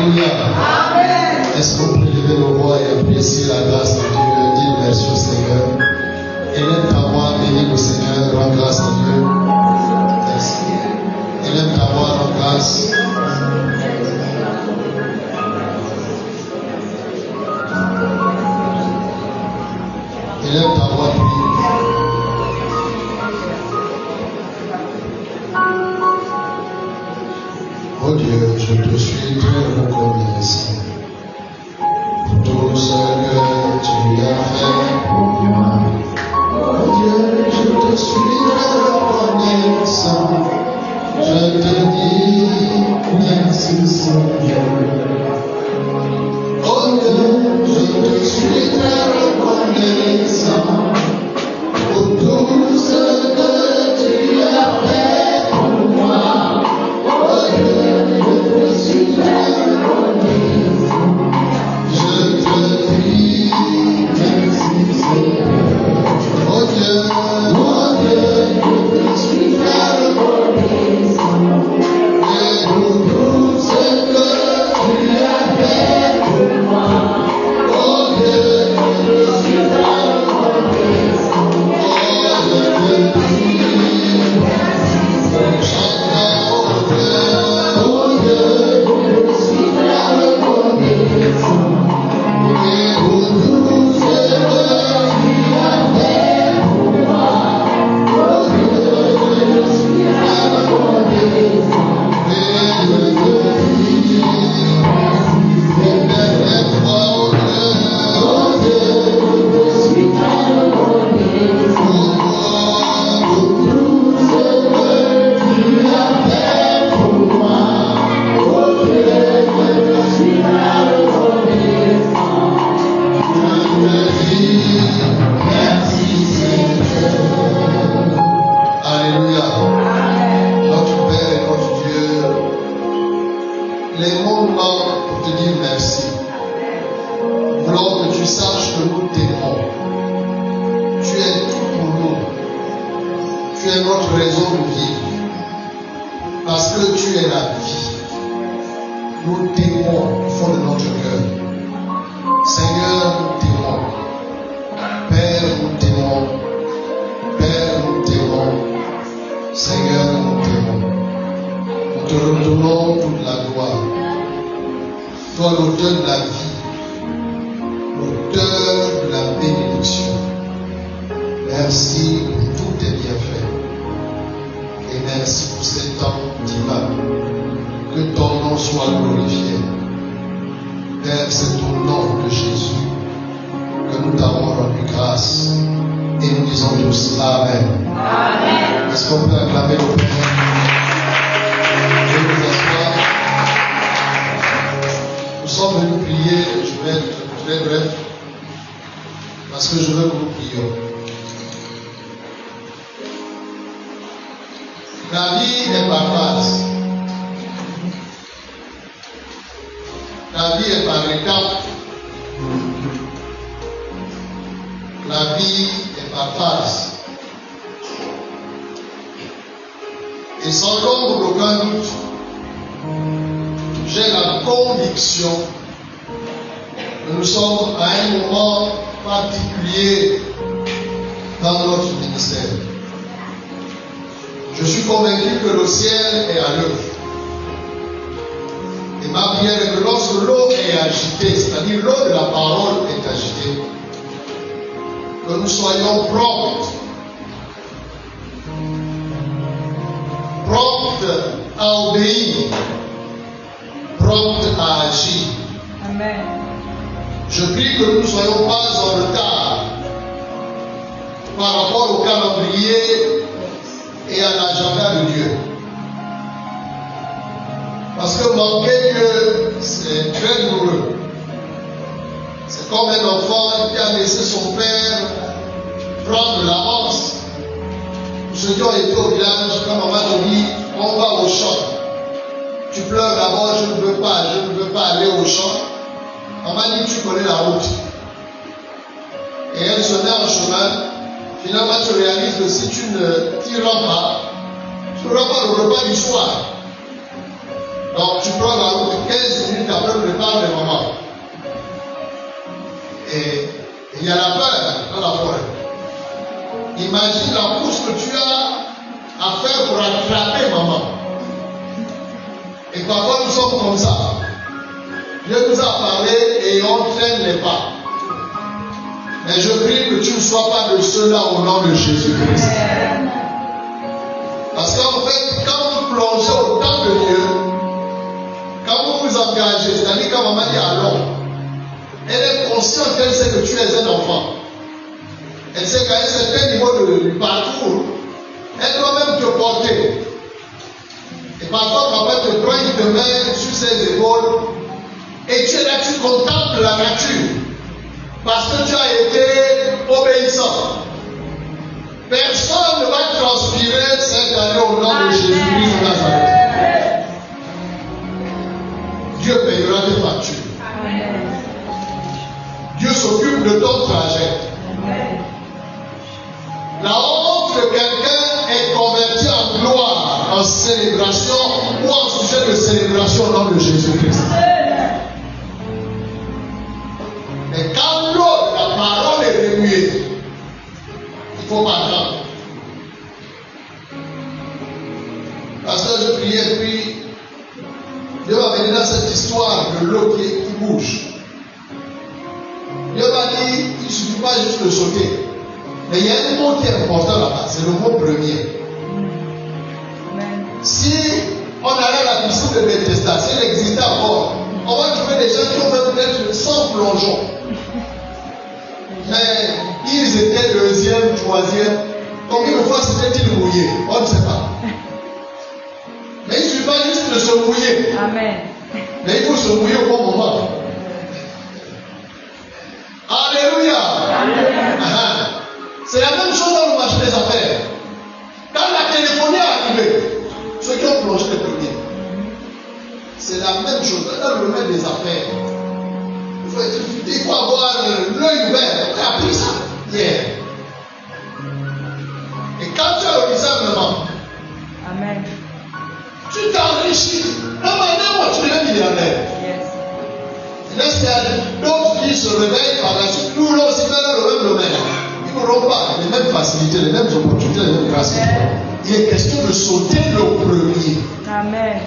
Alléluia. Est-ce qu'on peut lever nos voix et apprécier la grâce de Dieu, dire merci au Seigneur? Élève ta voix, bénis le Seigneur, rends grâce à Dieu. Merci. Élève ta voix, rends grâce. Élève ta voix, prie. Oh Dieu, je te suis très reconnaissant pour tout ce que tu as fait pour moi. Oh Dieu, je te suis très reconnaissant. Je te dis merci Seigneur. Oh Dieu, je te suis très reconnaissant pour tout ce que tu as fait pour moi. Oh Dieu, je te suis très reconnaissant. Je te dis merci Seigneur. Oh Dieu, je te suis très reconnaissant. Et pour tout ce que tu as fait pour moi. Oh Dieu, je te suis très reconnaissant. Oh, je te dis merci Seigneur. Oh Dieu, je te suis très reconnaissant. Et pour tout ce que tu as fait pour moi. Oh Dieu, je te suis très reconnaissant. Et je te dis merci oh Dieu, je te suis très reconnaissant. Pour tout ce que tu as fait pour moi. Oh Dieu, je te suis très reconnaissant. Je te dis merci Seigneur. Alléluia. Notre Père et notre Dieu, les mots manquent pour te dire merci. Nous voulons que tu saches que nous t'aimons. Tu es tout pour nous. Tu es notre raison de vivre. Parce que tu es la vie. Nous t'aimons au fond de notre cœur. Seigneur, nous t'aimons. Père, nous t'aimons. Père, nous t'aimons. Seigneur, nous t'aimons. Nous te redonnons toute la gloire. Toi, l'auteur de la vie, l'auteur de la bénédiction. Merci pour tous tes bienfaits. Et merci pour ces temps divins. Que ton nom soit glorifié. Père, c'est au nom de Jésus que nous t'avons rendu grâce. Et nous disons tous Amen. Amen. Est-ce qu'on peut acclamer le Père? Je vais vous asseoir. Nous sommes venus prier. Je vais être très bref. Parce que je veux que nous prions. La vie est par phase. La vie est par étapes. La vie est par phase. Et sans l'ombre d'aucun doute, j'ai la conviction que nous sommes à un moment particulier dans notre ministère. Je suis convaincu que le ciel est à l'œuvre. Et ma prière est que lorsque l'eau est agitée, c'est-à-dire l'eau de la parole est agitée, que nous soyons prompts à obéir, prompts à agir. Amen. Je prie que nous ne soyons pas en retard par rapport au calendrier et à l'agenda de Dieu. Parce que manquer Dieu, c'est très douloureux. C'est comme un enfant qui a laissé son père prendre l'avance. Ceux qui ont été au village, quand maman te dit, on va au champ. Tu pleures d'abord, je ne veux pas aller au champ. Maman dit, tu connais la route. Et elle se met en chemin. Finalement, tu réalises que si tu ne t'iras pas, tu n'auras pas le repas du soir. Donc, tu prends la route 15 minutes après le parle de maman. Et il y a la peur dans la forêt. Imagine la course que tu as à faire pour attraper maman. Et parfois nous sommes comme ça. Dieu nous a parlé et on traîne les pas. Mais je prie que tu ne sois pas de ceux-là au nom de Jésus-Christ. Parce qu'en fait, quand vous plongez au temps de Dieu, quand vous vous engagez, c'est-à-dire quand maman dit allons, elle est consciente qu'elle sait que tu es un enfant. Elle sait qu'à un certain niveau du parcours, elle doit même te porter. Et parfois, papa te prend, il te met sur ses épaules. Et tu es là, tu contemples la nature. Parce que tu as été obéissant. Personne ne va transpirer cette année au nom de Jésus-Christ de Nazareth. Dieu payera tes factures. Dieu s'occupe de ton trajet. La honte que quelqu'un est converti en gloire, en célébration ou en sujet de célébration au nom de Jésus-Christ. Mais quand l'autre, la parole est remuée, il faut pas attendre. Parce que je priais, puis Dieu va venir dans cette histoire de l'eau qui bouge. Dieu m'a dit, il ne suffit pas juste de sauter. Mais il y a un mot qui est important là-bas, c'est le mot premier. Si on allait à la piscine de Bethesda, si elle existait encore, on va trouver des gens qui ont fait peut-être 100 plongeons. Mais ils étaient deuxième, troisième. Combien de fois s'étaient-ils mouillés? On ne sait pas. Mais il ne suffit pas juste de se mouiller. Amen. Mais il faut se mouiller au bon moment. Alléluia. C'est la même chose dans le marché des affaires. Quand la téléphonie est arrivée, ceux qui ont plongé les premiers, c'est la même chose. Dans le domaine des affaires, il faut avoir l'œil ouvert. On a appris ça hier. Et quand tu as le discernement, Amen. tu t'enrichis. Normalement, tu deviens millionnaire. Yes. Laisse d'autres qui se réveillent par la suite. Nous, là aussi, dans le même domaine. Ils n'auront pas les mêmes facilités, les mêmes opportunités, les mêmes grâces. Il est question de sauter le premier. Amen.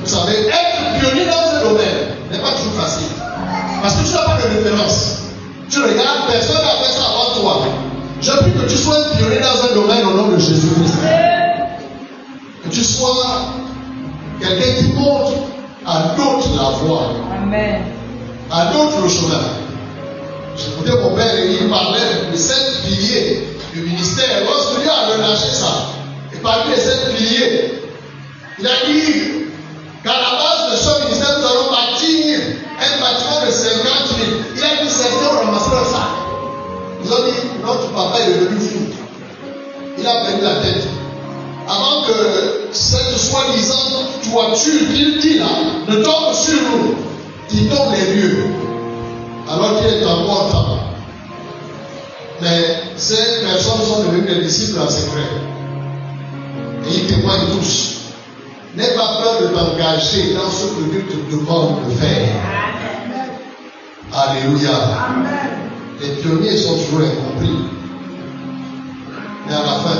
Vous savez, être pionnier dans ce domaine n'est pas toujours facile. Parce que tu n'as pas de référence. Tu regardes, personne n'a fait ça avant toi. Je prie que tu sois un pionnier dans un domaine au nom de Jésus-Christ. Que tu sois quelqu'un qui montre à d'autres la voie. Amen. À d'autres le chemin. J'écoutais mon père et il parlait de 7 piliers du ministère. Lorsque Dieu a relâché ça, et parmi les 7 piliers, il a dit qu'à la base de ce ministère, nous allons bâtir un bâtiment de 50 000. Il a dit certains ont ramassé leur sac. Ils ont dit notre papa est devenu fou. Il a perdu la tête. Avant que cette soi-disant toiture qu'il dit là ne tombe sur nous, quittons les lieux. Alors qu'il est encore temps. Mais ces personnes sont devenues des disciples en secret. Et ils témoignent tous. N'aie pas peur de t'engager dans ce que Dieu te demande de faire. Alléluia. Les pionniers sont toujours incompris. Mais à la fin,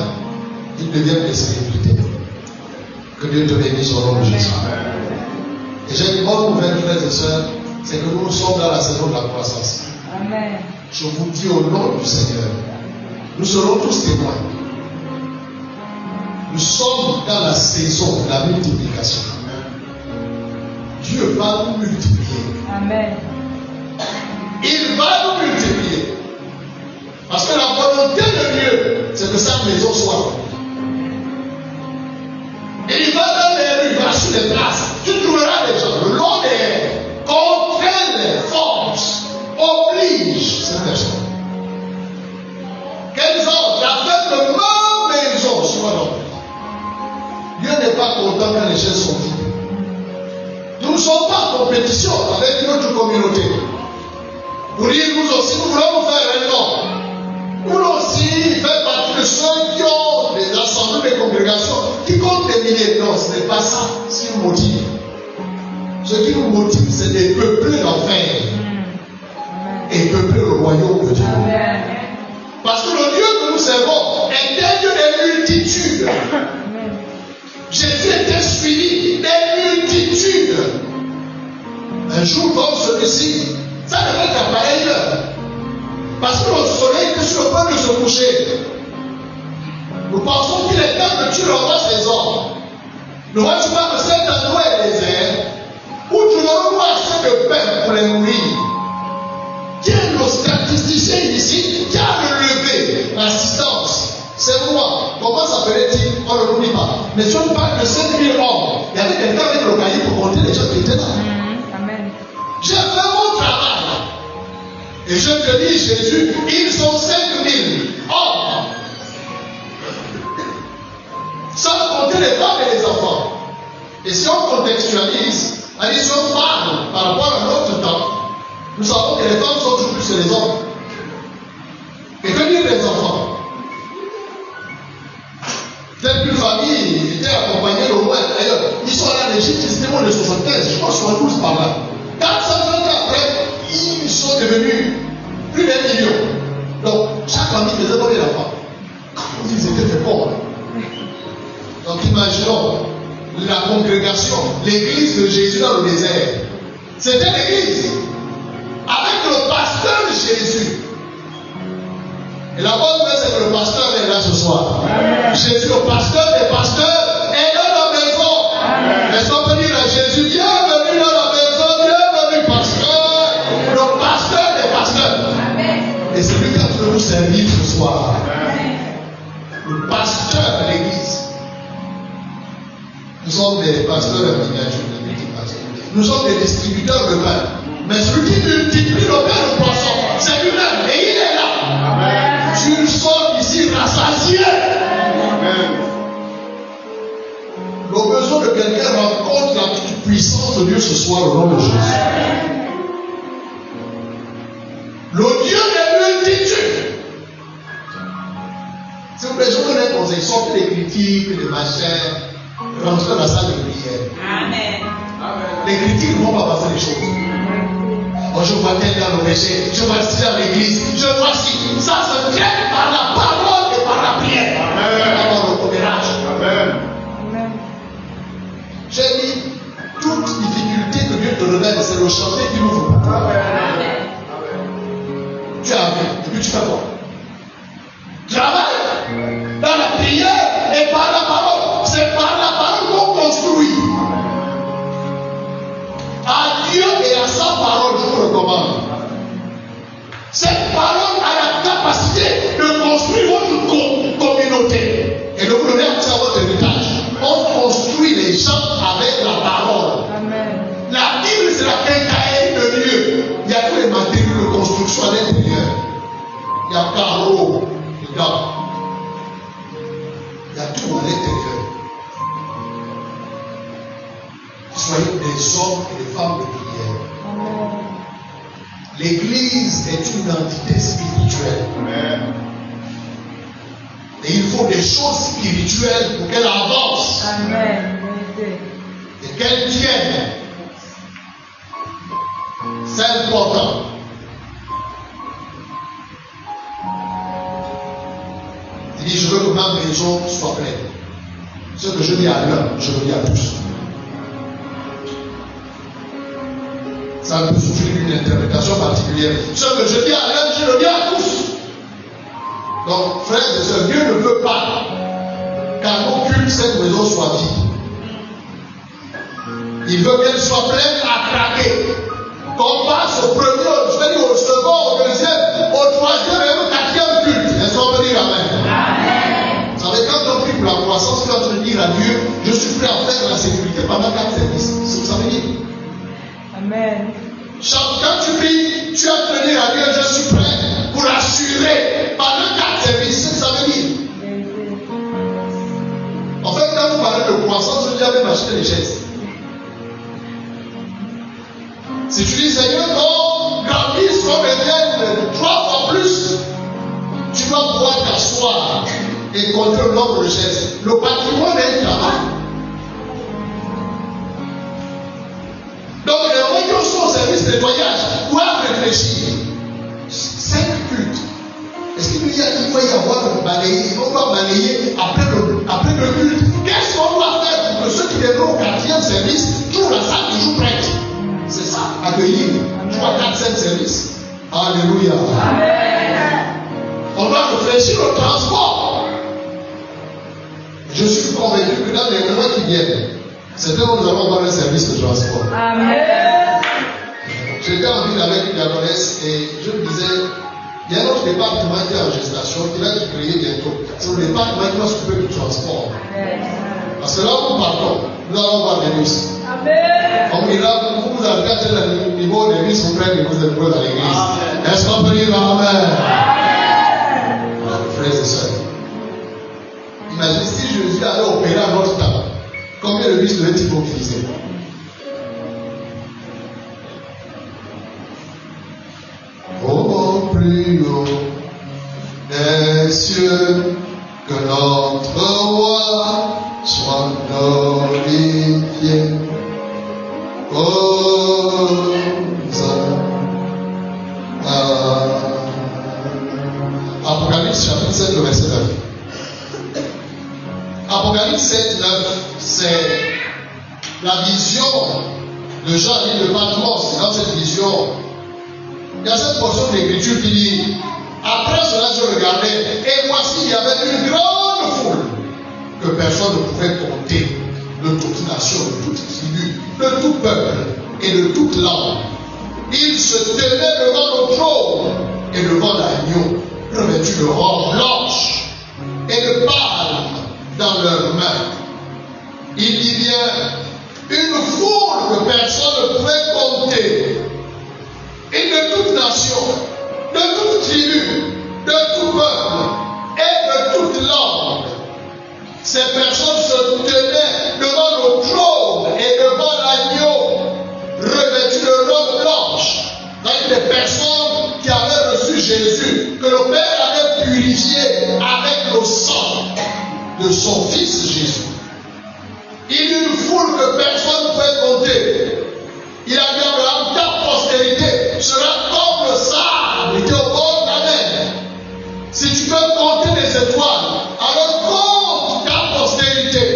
ils deviennent des célébrités. Que Dieu te bénisse au nom de Jésus. Et j'ai une bonne nouvelle, frères et sœurs, c'est que nous sommes dans la saison de la croissance. Amen. Je vous dis au nom du Seigneur, nous serons tous témoins. Nous sommes dans la saison de la multiplication. Dieu va nous multiplier. Amen. Il va nous multiplier. Parce que la volonté de Dieu, c'est que sa maison soit remplie. Et il va dans les rues, il va sur les places. Tu trouveras des gens le long des contraintes, force, oblige ces personnes. Qu'elles ont la fête de ma maison soit remplie. Dieu n'est pas content quand les chaises sont vides. Nous ne sommes pas en compétition avec notre communauté. Pour dire nous aussi, nous voulons faire un nom. Nous aussi, faire partie de ceux qui ont des assemblées, des congrégations, qui comptent des milliers. Non, ce n'est pas ça. C'est une motive. Ce qui nous motive, c'est de peupler l'enfer et peupler le royaume de Dieu. Amen. Parce que le Dieu que nous servons est un Dieu des multitudes. Amen. Jésus était suivi des multitudes. Un jour comme celui-ci, ça ne fait qu'à pareille heure. Parce que le soleil était sur le point de se coucher. Nous pensons qu'il est temps que tu renvoies ses ordres. Ne vois-tu pas que cet endroit est désert où tu n'auras pas assez de pain pour les nourrir? Qui est le statisticien ici qui a relevé l'assistance? C'est moi. Comment s'appelait-il? On ne l'oublie pas. Mais si on parle de 5000 hommes, il y avait quelqu'un avec le cahier pour compter les gens qui étaient là. Amen. J'ai fait mon travail. Et je te dis, Jésus, ils sont 5000 hommes. Sans compter les femmes et les enfants. Et si on contextualise, si on parle par rapport à notre temps, nous savons que les femmes sont toujours plus que les hommes. Et que dire les enfants? Telle qu'une famille était accompagnée de loin. D'ailleurs, ils sont allés en Égypte, ils étaient moins de 75, je pense 72 par là. 400 ans après, ils sont devenus plus d'1 million. Donc, chaque famille faisait combien d'enfants? Ils étaient très pauvres. Donc, imaginons la congrégation, l'église de Jésus dans le désert. C'était l'église avec le pasteur Jésus. Et la bonne nouvelle, c'est que le pasteur est là ce soir. Amen. Jésus, le pasteur des pasteurs, est dans la maison. Est-ce qu'on peut dire à Jésus, bienvenue dans la maison, bienvenue pasteur, le pasteur des pasteurs. Amen. Et c'est lui qui a pu nous servir ce soir. Amen. Le pasteur de l'église. Nous sommes des pasteurs de miniature, des petits pasteurs. Nous sommes des distributeurs de pain. Mais celui qui multiplie le pain de poisson, c'est lui-même. Et il est là. Amen. Tu sors ici rassasié. Amen. Le besoin de quelqu'un rencontre la puissance de Dieu ce soir au nom de Jésus. Le Dieu des multitudes. Si vous plaît, je vous donne un conseil. Sortez des critiques, des machins. Rentrez dans la salle de prière. Amen. Les critiques ne vont pas passer les choses. Oh, je vois tel dans le péché, je vois ci dans l'église, je vois ci. Ça se traite par la parole et par la prière. Par le commérage. Amen. J'ai dit, toute difficulté que Dieu te relève, c'est le chanter qui nous faut. Amen. Tu as vu, et puis tu fais quoi? Travaille dans la prière et par la parole. C'est par la parole qu'on construit. À Dieu et à sa parole, je vous recommande. Cette parole a la capacité de construire votre communauté et de vous donner accès à votre héritage. On construit les gens avec la parole. Amen. La Bible, c'est la quincaillerie de Dieu. Il y a tous les matériaux de construction à l'intérieur. Il y a carreaux, dedans. Il y a tout à l'intérieur. Soyez des hommes et des femmes de prière. Amen. L'église est une entité spirituelle. Amen. Et il faut des choses spirituelles pour qu'elle avance. Amen. Et qu'elle tienne. C'est important. Il dit, je veux que ma maison soit pleine. Ce que je dis à l'un, je le dis à tous. Ça peut souffrir d'une interprétation particulière. Ce que je dis à l'un, je le dis à tous. Donc, frères et sœurs, Dieu ne veut pas qu'à nos cultes, cette maison soit vide. Il veut qu'elle soit pleine à craquer. Qu'on passe au premier, je vais dire au second, au deuxième, au troisième et au quatrième culte. Est-ce qu'on peut dire amen? Vous savez, quand on prie pour la croissance, quand on dit à Dieu, je suis prêt à faire la sécurité pendant 4 services. C'est ce que ça veut dire. Amen. Quand tu pries, tu as tenu à Dieu, je suis prêt pour assurer pendant 4 services. C'est ce que ça veut dire. En fait, quand vous parlez de croissance, je dis à même acheter les chaises. Si tu dis, Seigneur, qu'on grandisse, qu'on devienne 3 fois plus, tu vas pouvoir t'asseoir et compter le nombre de chaises. Le patrimoine est un travail. de nettoyage doivent réfléchir. 5 cultes. Est-ce qu'il doit y avoir balayé? On doit balayer après le culte. Qu'est-ce qu'on doit faire pour que ceux qui viendront au 4e service trouvent la salle toujours prête? C'est ça, accueillir 3, 4, 5 services. Alléluia. Amen. On doit réfléchir au transport. Je suis convaincu que dans les mois qui viennent, certains nous allons avoir un service de transport. Amen. J'étais en ville avec une diaconesse et je me disais, il y a notre département qui est en gestation, qui va être créé bientôt. C'est le département qui va s'occuper du transport. Parce que là où nous partons, nous allons voir les bus. On ira, vous arrivez à tel niveau des bus, vous prenez vous êtes à l'église. Est-ce qu'on peut dire Amen? Frères et sœurs, imaginez si Jésus allait opérer à notre temps, combien de bus devait-il utiliser? Au plus haut des cieux, que notre roi soit glorifié. Apocalypse chapitre 7, le verset 9. Apocalypse 7, 9, c'est la vision de Jean et de Patmos. Dans cette vision, il y a cette portion de l'écriture qui dit: après cela, je regardais, et voici, il y avait une grande foule que personne ne pouvait compter, de toute nation, de toute tribu, de tout peuple et de toute langue. Ils se tenaient devant le trône et devant l'agneau, revêtus de robes blanches et de palmes dans leurs mains. Il y vient une foule que personne ne pouvait compter, et de toute nation, de toute tribu, de tout peuple et de toute langue. Ces personnes se tenaient devant le trône et devant l'agneau, revêtus de robes blanches, avec des personnes qui avaient reçu Jésus, que le Père avait purifié avec le sang de son Fils Jésus. Il y a une foule que personne ne pouvait compter. Il a dit à Abraham: ta postérité sera comme le sable qui est au bord de la mer. Si tu peux compter les étoiles, alors compte ta postérité.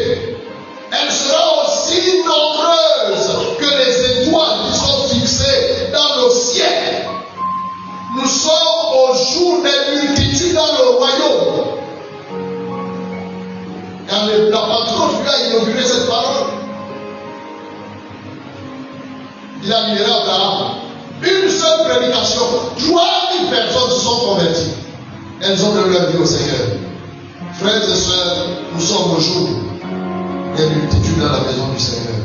Elle sera aussi nombreuse que les étoiles qui sont fixées dans le ciel. Nous sommes au jour des multitudes dans le royaume. Quand la Pentecôte lui a inauguré cette parole, il a libéré Abraham. Une seule prédication, 3000 personnes se sont converties. Elles ont donné leur vie au Seigneur. Frères et sœurs, nous sommes au jour des multitudes dans la maison du Seigneur.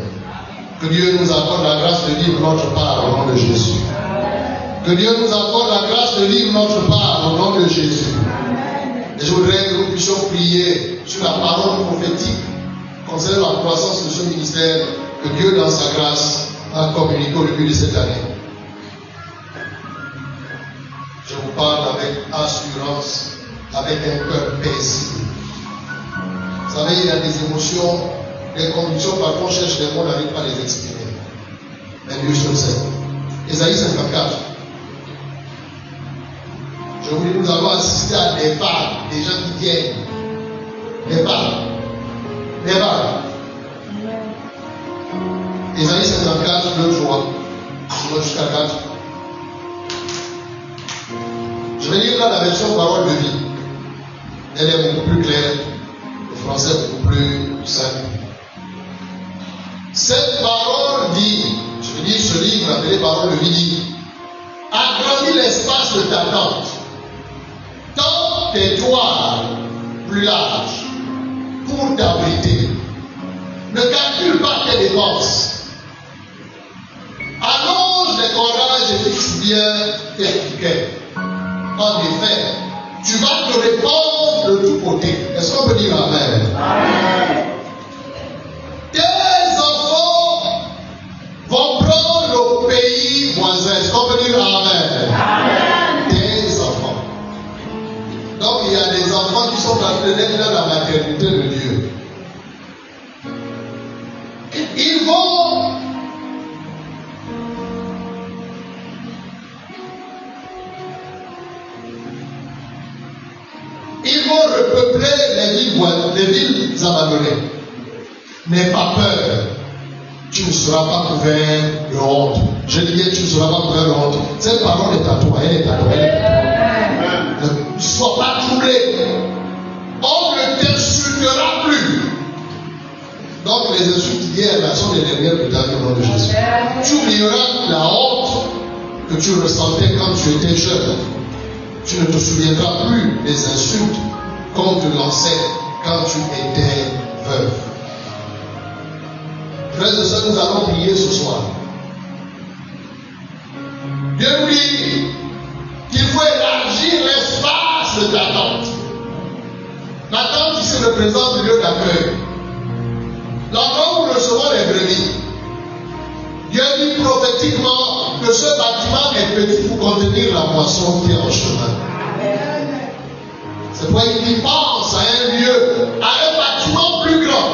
Que Dieu nous accorde la grâce de vivre notre part au nom de Jésus. Que Dieu nous accorde la grâce de vivre notre part au nom de Jésus. Et je voudrais que nous puissions prier sur la parole prophétique concernant la croissance de ce ministère que Dieu, dans sa grâce, a communiqué au début de cette année. Je vous parle avec assurance, avec un cœur paisible. Vous savez, il y a des émotions, des convictions, parfois on cherche les mots, on n'arrive pas à les exprimer. Mais Dieu se le sait. Ésaïe 54. Je vous dis, nous allons assister à des vagues, des gens qui viennent. Des vagues. Des vagues. Ésaïe 54, 2, 3. Je vais jusqu'à 4. Je vais lire là la version parole de vie. Elle est beaucoup plus claire. Le français est beaucoup plus simple. Cette parole dit, je veux dire, ce livre appelé parole de vie dit: agrandis l'espace de ta tente. Tends tes toiles plus larges pour t'abriter. Ne calcule pas tes dépenses. Allonge les cordages et fixe bien tes piquets. En effet, tu vas te répandre de tous côtés. Est-ce qu'on peut dire Amen? Amen. Tes enfants vont prendre le pays voisin. Est-ce qu'on peut dire Amen? Amen. Tes enfants. Donc il y a des enfants qui sont en train d'être dans la maternité de Dieu. Ils vont villes abandonnées. N'aie pas peur. Tu ne seras pas couvert de honte. Je dis bien, tu ne seras pas couvert de honte. Cette parole est à toi, elle est à toi. Ne sois pas troublé. On ne t'insultera plus. Donc les insultes d'hier sont les dernières de ta vie au nom de Jésus. Tu oublieras la honte que tu ressentais quand tu étais jeune. Tu ne te souviendras plus des insultes qu'on te lançait quand tu étais veuve. Frères et sœurs, nous allons prier ce soir. Dieu nous dit qu'il faut élargir l'espace de ta tente. La tente ici représente le lieu d'accueil. L'endroit où nous recevons les brebis. Dieu dit prophétiquement que ce bâtiment est petit pour contenir la moisson qui est en chemin. C'est pourquoi il dit pense à un lieu, à un bâtiment plus grand.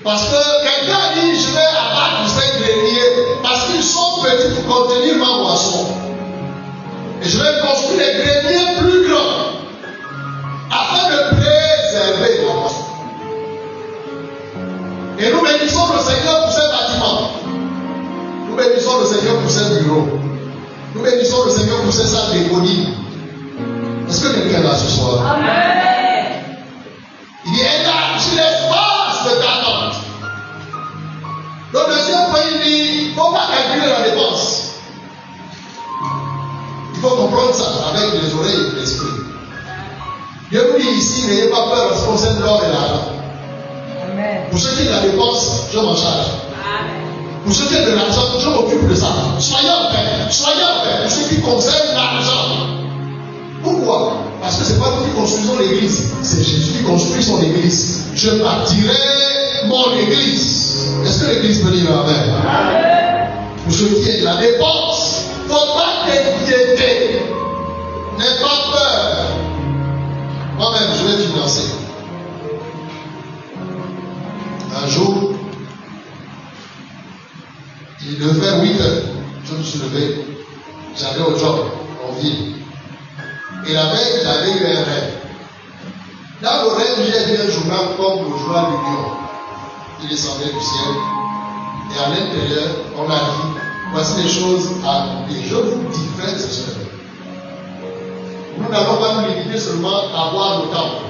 Parce que quelqu'un dit je vais abattre ces greniers parce qu'ils sont petits pour contenir ma moisson. Et je vais construire des greniers plus grands afin de préserver la moisson. Et nous bénissons le Seigneur pour ce bâtiment. Nous bénissons le Seigneur pour ce bureau. Nous bénissons le Seigneur pour ces salles d'économie. Est-ce que quelqu'un est là ce soir? Amen. Il dit élargis l'espace de ta tente. Le deuxième point, il dit il ne faut pas calculer la dépense. Il faut comprendre ça avec les oreilles et l'esprit. Dieu vous dit ici, n'ayez pas peur parce qu'on sait l'or et l'argent. Pour ce qui est de la dépense, je m'en charge. Pour ce qui est de l'argent, je m'occupe de ça. Soyez en paix. Soyez en paix. Pour ce qui concerne l'argent. Pourquoi? Parce que ce n'est pas nous qui construisons l'église. C'est Jésus qui construit son église. Je bâtirai mon église. Est-ce que l'église peut dire amen? Pour ce qui est de la dépense, il ne faut pas t'inquiéter. N'aie pas peur. Moi-même, je vais financer. Un jour, il devait faire 8 heures. Je me suis levé. J'allais au job en ville. Et la veille, j'avais eu un rêve. Dans le rêve, j'ai vu un journal comme le journal du lion. Il descendait du ciel. Et à l'intérieur, on a dit, voici les choses à accomplir. Je vous dis, frères et sœurs, nous n'allons pas nous limiter seulement à voir le temple.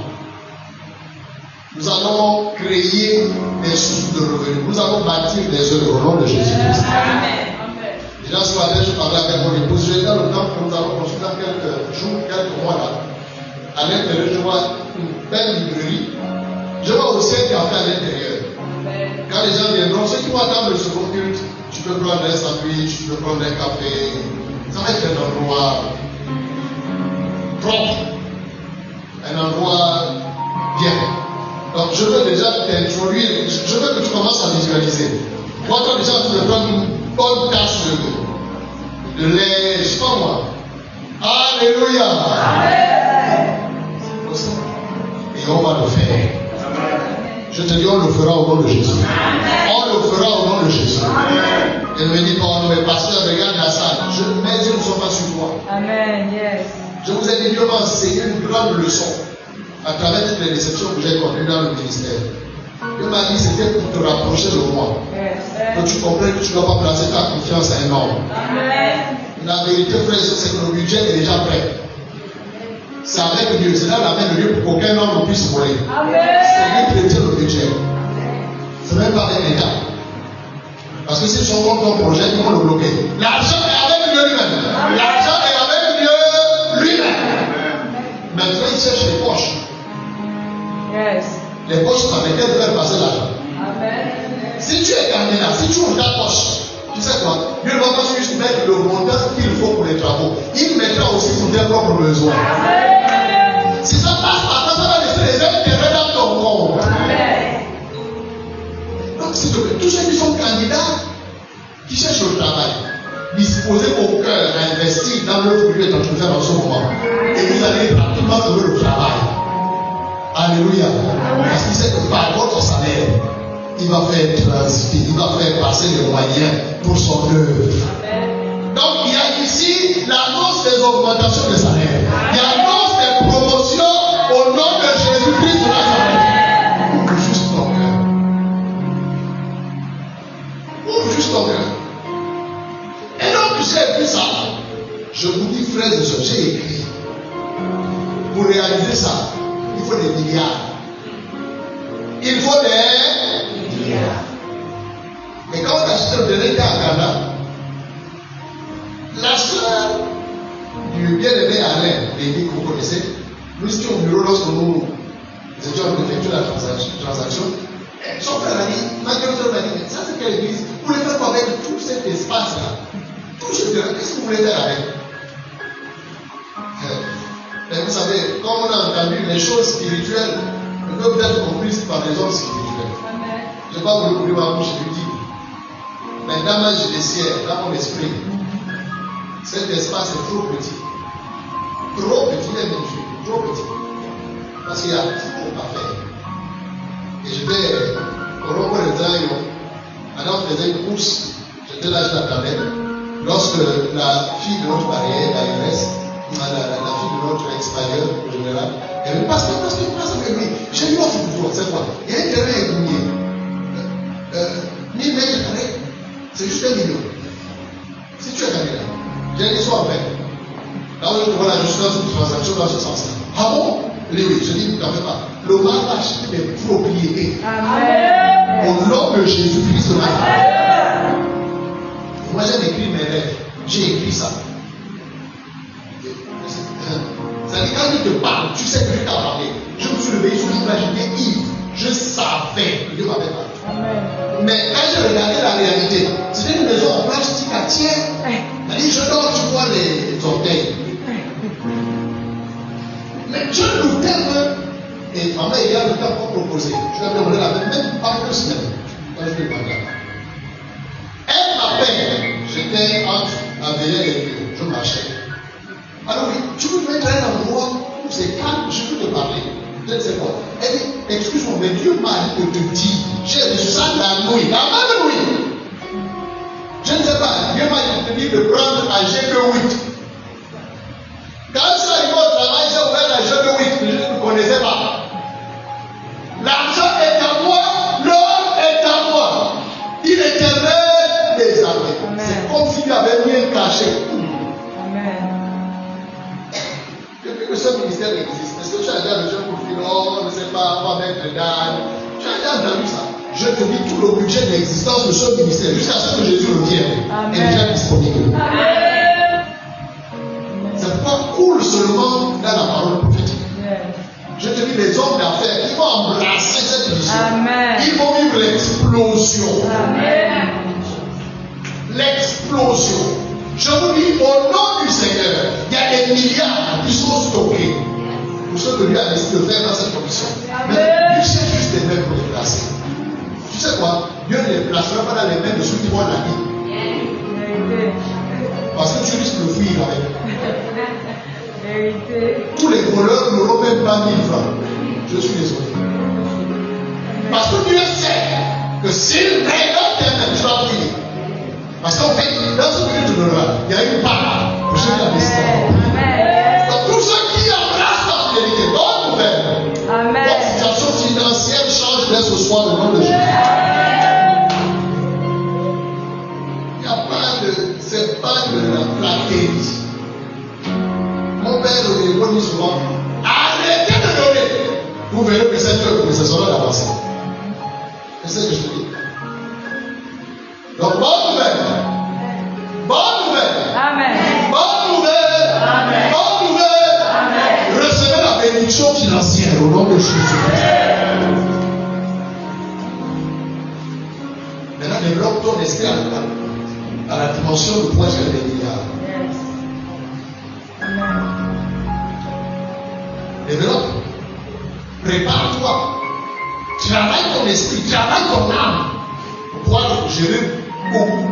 Nous allons créer des sources de revenus. Nous allons bâtir des œuvres au nom de Jésus-Christ. Déjà ce matin, je parlais avec mon épouse. Je suis dans le temple que nous allons construire dans quelques jours, quelques mois là. À l'intérieur, je vois une belle librairie. Je vois aussi un café à l'intérieur. Quand les gens viendront, ceux qui vont attendre le second culte, tu peux prendre un sandwich, tu peux prendre un café. Ça va être un endroit propre. Un endroit bien. Donc je veux déjà t'introduire, je veux que tu commences à visualiser. Moi, quand déjà tu veux prendre une bonne tasse de lait, je sais pas moi. Alléluia. Et on va le faire. Je te dis, on le fera au nom de Jésus. On le fera au nom de Jésus. Et ne me dis pas, oh, mais pasteur, regarde la salle. Mes yeux ne sont pas sur toi. Amen, yes. Je vous ai dit, Dieu m'a enseigné une grande leçon à travers toutes les déceptions que j'ai connues dans le ministère. Dieu m'a dit c'était pour te rapprocher de moi. Que tu comprennes que tu ne dois pas placer ta confiance à un homme. La vérité, frère, c'est que le budget est déjà prêt. C'est avec Dieu, c'est dans la main de Dieu pour qu'aucun homme ne puisse voler. C'est lui qui retient le budget. Ce n'est même pas avec l'État. Parce que s'ils sont contre ton projet, ils vont le bloquer. L'argent est avec Dieu lui-même. L'argent est avec Dieu lui-même. Maintenant, il cherche les poches. Yes. Les poches par lesquelles faire passer l'argent. Si tu es candidat, si tu ouvres ta poche, tu sais quoi? Dieu ne va pas juste mettre le montant qu'il faut pour les travaux. Il mettra aussi pour tes propres besoins. Si ça passe par là, ça va laisser les intérêts dans ton compte. Donc, s'il te plaît, tous ceux qui sont candidats, qui cherchent le travail, disposez au cœur à investir dans l'autre lieu dont tu fais en ce moment. Et vous allez pratiquement trouver le travail. Alléluia. Parce qu'il sait que par votre salaire, il va faire transiter, il va faire passer les moyens pour son œuvre. Donc il y a ici l'annonce des augmentations de salaire. Il y a l'annonce des promotions au nom de Jésus-Christ de la Ouvre juste ton cœur. Et donc, j'ai vu ça. Je vous dis, frères et sœurs, j'ai écrit. Pour réaliser ça, il faut des milliards. Il faut des milliards. Mais quand on achète le dernier cas à Ghana, la soeur du bien-aimé Alain, Lévi, que vous connaissez, nous étions au bureau lorsque nous étions en effectuer la transaction. Son frère a dit, ma m'a dit, mais ça c'est quelle église? Vous voulez faire quoi avec tout cet espace-là? Tout ce terrain, qu'est-ce que vous voulez faire avec? Et vous savez, comme on a entendu les choses spirituelles, ne peuvent être comprises par les hommes spirituels. Je n'ai pas voulu ouvrir ma bouche et lui dire. Mais dans ma judiciaire, dans mon esprit, cet espace est trop petit. Trop petit, même trop petit. Parce qu'il y a trop à faire. Et j'étais au rond de Zayon. Madame faisait une course. J'étais là, je l'attendais. Lorsque la fille de notre mariée, la fille de notre ex-mariée, au général, elle me dit, pasteur, avec lui. J'ai une offre pour toi, c'est quoi? Il y a un terrain ébouillé. 1000 mètres carrés. C'est juste 1 million. Si tu es candidat, j'ai dit soit fait. Là où je vois la justice d'une transaction dans ce sens-là. Ah bon? Oui, je dis, n'en fais pas. Le mal va acheter des propriétés. Amen. Au nom de Jésus-Christ de Nazareth. Moi, j'ai écrit mes rêves. J'ai écrit ça. Ça dit, quand il te parle, tu sais que je t'ai parlé. Je me suis levé ce jour-là, j'étais ivre. Je savais que Dieu m'avait parlé. Amen. Mais quand j'ai regardé la réalité, c'était une maison en plastique à tiers. Elle dit, je dors, tu vois les orteils. Mais Dieu nous t'aime. Et en fait, il y a le temps pour proposer. Je vais demander la même pas 2 semaines. Quand je vais demander. Un matin, j'étais entre Avélin et Dieu. Je marchais. Alors oui, tu peux mettre un endroit où c'est calme, je peux te parler. Je ne sais pas. Elle dit, excuse-moi, mais Dieu m'a dit de te dire, j'ai reçu ça la nuit, la même nuit. Je ne sais pas, Dieu m'a dit de te dire de prendre un G28. Quand je suis arrivé au travail, j'ai ouvert un G28 que je ne connaissais pas. L'argent est à moi, l'or est à moi. Il est éternel des années. C'est comme s'il avait mis un cachet. Amen. Depuis que ce ministère existe, est-ce que tu as déjà le jeune pour dire, oh, je ne sais pas, on va mettre le dame. Tu as déjà entendu ça? Je te dis tout le budget d'existence de ce ministère jusqu'à ce que Jésus revienne est déjà disponible. Amen. C'est pourquoi coule seulement dans la parole prophétique. Je te dis, les hommes d'affaires, ils vont embrasser cette vision. Amen. Ils vont vivre l'explosion. Amen. L'explosion. Je vous dis, au nom du Seigneur, il y a des milliards qui sont stockés pour ce que lui a décidé de faire dans cette commission. Mais Dieu cherche juste des mains pour les placer. Tu sais quoi? Dieu ne les placera pas dans les mains de ceux qui vont la vie. Parce que tu risques de fuir avec. Tous les voleurs n'auront même pas 1000 francs. Je suis désolé. Parce que Dieu sait que s'il règle tes mains, tu vas fuir. Parce qu'en fait, dans ce que Dieu te donnera, il y a une part pour ceux qui ont décidé. Donc, tous ceux qui embrassent la fidélité, bonne nouvelle. Votre situation financière change dès ce soir le nom de Jésus. Il n'y a pas de. C'est pas de la flatterie. Mon père me dit souvent, arrêtez de donner. Vous verrez que cette œuvre ne cessera d'avancer. C'est ce que je te dis. Donc, bonne nouvelle. Bonne nouvelle. Amen. Bonne nouvelle. Amen. Bonne nouvelle. Amen. Recevez la bénédiction financière au nom de Jésus. Maintenant, développe ton esprit à la dimension de point sur les milliards. Yes. Amen. Développe. Prépare-toi. Travaille ton esprit, travaille ton âme pour pouvoir gérer beaucoup.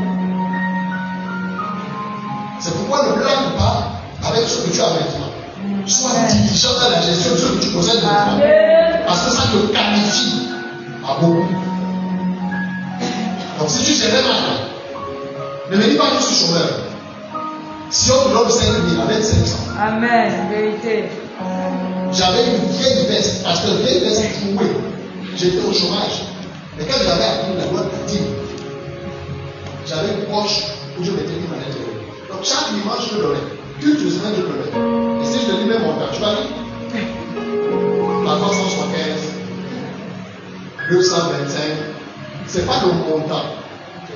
C'est pourquoi ne blâme pas avec ce que tu as maintenant. Sois diligent dans la gestion de ce que tu possèdes maintenant. Parce que ça te qualifie à beaucoup. Donc si tu gérais mal, ne me dis pas que je suis chômeur. Si on te donne 5 000 avec 500. Amen. Vérité. J'avais une vieille veste, parce que la vieille veste trouée. J'étais au chômage. Mais quand j'avais appris la loi de dire, j'avais une poche où je mettais une à l'intérieur. Donc chaque dimanche, je le donnais. Une semaine, je le donnais. Et si je te dis même mon temps, tu vas dire parfois 175, 225, c'est pas le montant,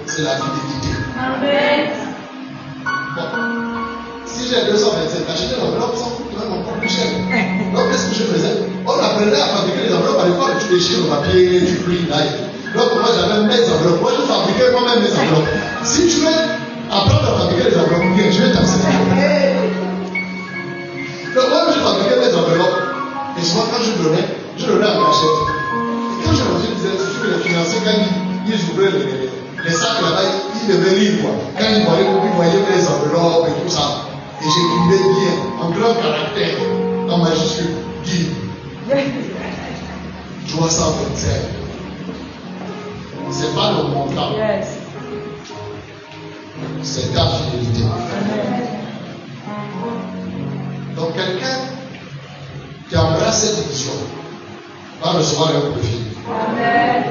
c'est la fidélité. Amen. Bon. Si j'ai 225, acheter l'enveloppe, ça coûte même encore plus cher. Donc qu'est-ce que je faisais? On apprenait à fabriquer les enveloppes à l'époque, tu déchires le papier, tu plies, là. Donc moi j'avais mes enveloppes. Moi je fabriquais moi-même mes enveloppes. Si tu veux apprendre à fabriquer les enveloppes, je vais t'enseigner. Donc moi je fabriquais mes enveloppes. Et souvent quand je donnais à ma chef. Et quand je disais, si tu veux les financer, quand ils ouvraient les sacs là-bas, ils devaient lire quoi. Quand ils voyaient mes enveloppes et tout ça. Et j'écrivais bien, en grand caractère, en majuscule, dit 325. C'est pas le montant. Yes. C'est ta fidélité. Amen. Donc quelqu'un qui embrasse cette vision va recevoir un profil. Amen.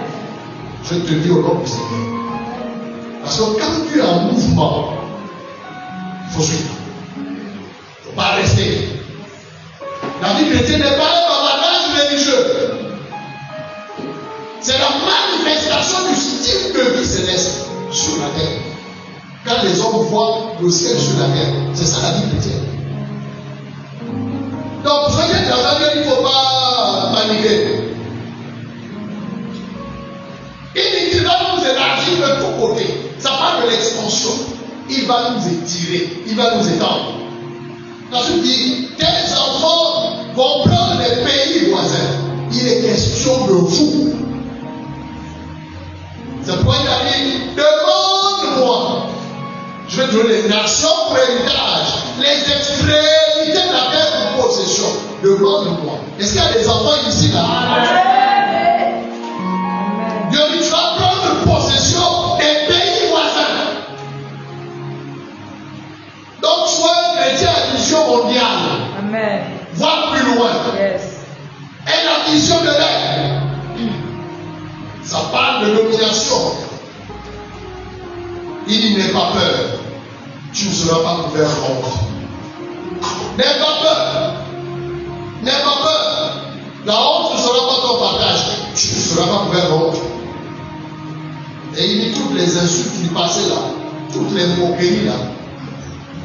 Je te dis au nom du Seigneur. Parce que quand tu es en mouvement, il faut suivre. Il ne faut pas rester. La vie chrétienne n'est pas un bavardage religieux. C'est la manifestation du style de vie céleste sur la terre. Quand les hommes voient le ciel sur la terre, c'est ça la vie chrétienne. Donc, pour regarder dans la vie, il ne faut pas manipuler. Il va nous élargir de tous côtés. Ça parle de l'expansion. Il va nous étirer, il va nous étendre. Quand je dis, tes enfants vont prendre les pays voisins, il est question de vous. C'est pourquoi il a dit, demande-moi. Je vais te donner les nations pour héritage, les extrémités de la terre pour possession. Demande-moi. Est-ce qu'il y a des enfants ici là? Amen. Dieu dit, tu vas prendre possession des pays voisins. Donc, sois un chrétien à vision mondiale. Amen. Voir plus loin. Yes. Et la vision de l'air. Ça parle de domination. Il dit, n'aie pas peur. Tu ne seras pas couvert honte. N'aie pas peur. N'aie pas peur. La honte ne sera pas ton partage. Tu ne seras pas couvert honte. Et il dit toutes les insultes qui passaient là, toutes les moqueries là,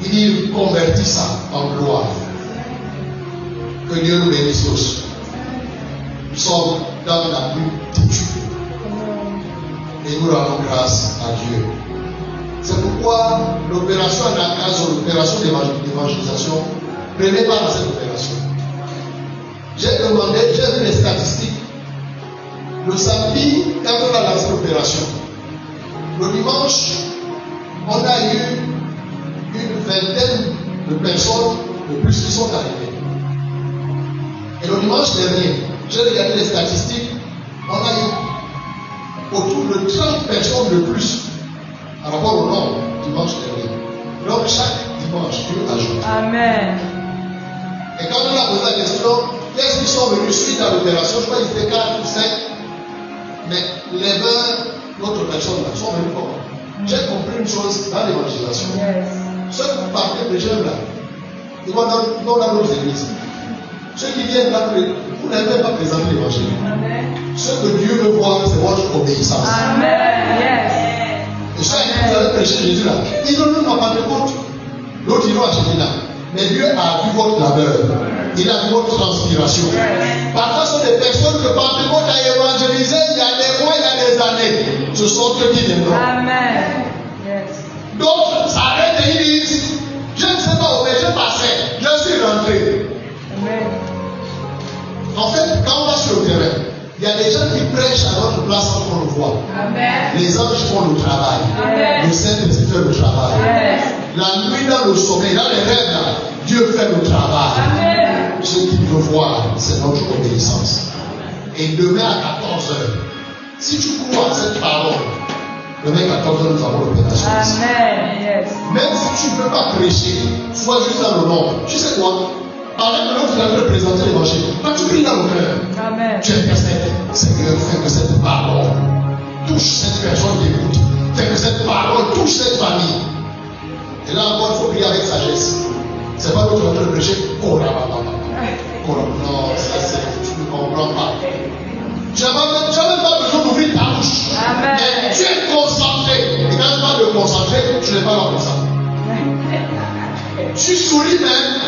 il dit convertis ça en gloire. Que Dieu nous bénisse tous. Nous sommes dans la pluie têtue. Et nous rendons grâce à Dieu. C'est pourquoi l'opération Anakazo, l'opération d'évangélisation, prenez part à cette opération. J'ai demandé, j'ai vu les statistiques. Le samedi, quand on a lancé l'opération, le dimanche, on a eu une vingtaine de personnes de plus qui sont arrivées. Et le dimanche dernier, j'ai regardé les statistiques, on a eu autour de 30 personnes de plus par rapport au nombre dimanche dernier. Donc chaque dimanche, Dieu ajoute. Amen. Et quand on a posé la question, qu'est-ce qui sont venus suite à l'opération? Je crois qu'ils étaient 4 ou 5. Mais les 20 autres personnes là sont venus comment? J'ai compris une chose dans l'évangélisation. Yes. Ceux qui partent de jeunes là, ils vont dans nos églises. Ceux qui viennent là, vous n'avez même pas présenté l'évangile. Amen. Ce que Dieu veut voir, c'est votre obéissance. Amen. Yes. Et ceux qui vous avez prêché Jésus là, ils n'ont même pas Pentecôte. L'autre, ils l'ont acheté là. Mais Dieu a vu votre labeur. Il a vu votre transpiration. Parfois, ce sont des personnes que Pentecôte a évangélisées il y a des mois, il y a des années. Ce sont eux qui viendront. Amen. Yes. D'autres s'arrêtent et ils disent, je ne sais pas où, mais je passais, je suis rentré. Amen. En fait, quand on va sur le terrain, il y a des gens qui prêchent à notre place sans qu'on le voit. Amen. Les anges font le travail. Amen. Le Saint-Esprit fait le travail. Yes. La nuit dans le sommeil, dans les rêves, là, Dieu fait le travail. Amen. Ce qu'il veut voir, c'est notre obéissance. Et demain à 14h, si tu crois à cette parole, demain à 14h, nous avons l'opération. Amen. Yes. Même si tu ne peux pas prêcher, sois juste dans le nom. Tu sais quoi? Pendant que l'autre vient te présenter l'évangile, quand tu pries dans le cœur, Amen. tu intercèdes. Seigneur, fais que cette parole touche cette personne qui écoute. Fais que cette parole touche touche cette famille. Et là encore, il faut prier avec sagesse. C'est pas l'autre en train de prêcher. Oh là là là là. Non, ça c'est. Tu ne comprends pas. Tu n'as même pas besoin d'ouvrir ta bouche. Amen. Mais tu es concentré. Et quand tu parles de concentrer, tu n'es pas là comme ça. Tu souris même.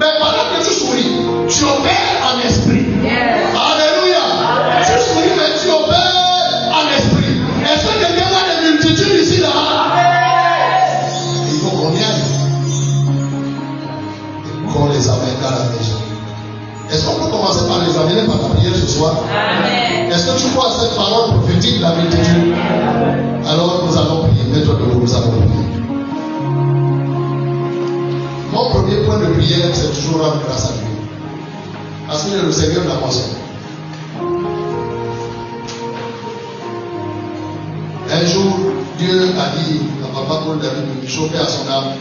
Mais pendant que tu souris, tu opères en esprit. Yes. Alléluia. Tu souris, mais tu opères en esprit. Est-ce que quelqu'un a des multitudes ici là? Il faut qu'on y aille. Et qu'on les amène dans la maison. Est-ce qu'on peut commencer par les amener par la prière ce soir? Amen. Est-ce que tu crois à cette parole prophétique de la multitude? Alors nous allons prier. Mets-toi debout, nous allons prier. Mon premier point de prière, c'est toujours rendre grâce à Dieu. Parce qu'il est le Seigneur de la moisson. Un jour, Dieu a dit à papa Paul David de me chauffer à son âme.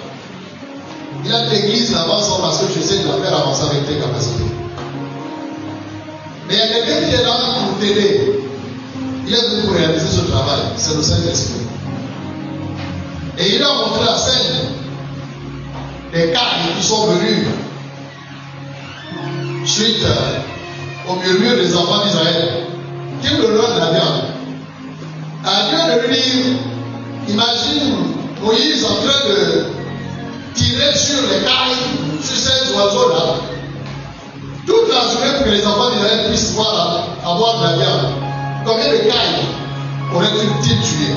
Il a dit l'église n'avance pas parce que j'essaie de la faire avancer avec tes capacités. Mais il y a quelqu'un qui est là pour t'aider. Il est venu pour réaliser ce travail. C'est le Saint-Esprit. Et il a montré la scène des carnes qui sont venus suite au murmure des enfants d'Israël. Qui me donne de la viande. À Dieu de lui dire, imagine Moïse en train de tirer sur les cailles, sur ces oiseaux-là, toute la journée pour que les enfants d'Israël puissent avoir de la viande. Combien de cailles aurait-il tué?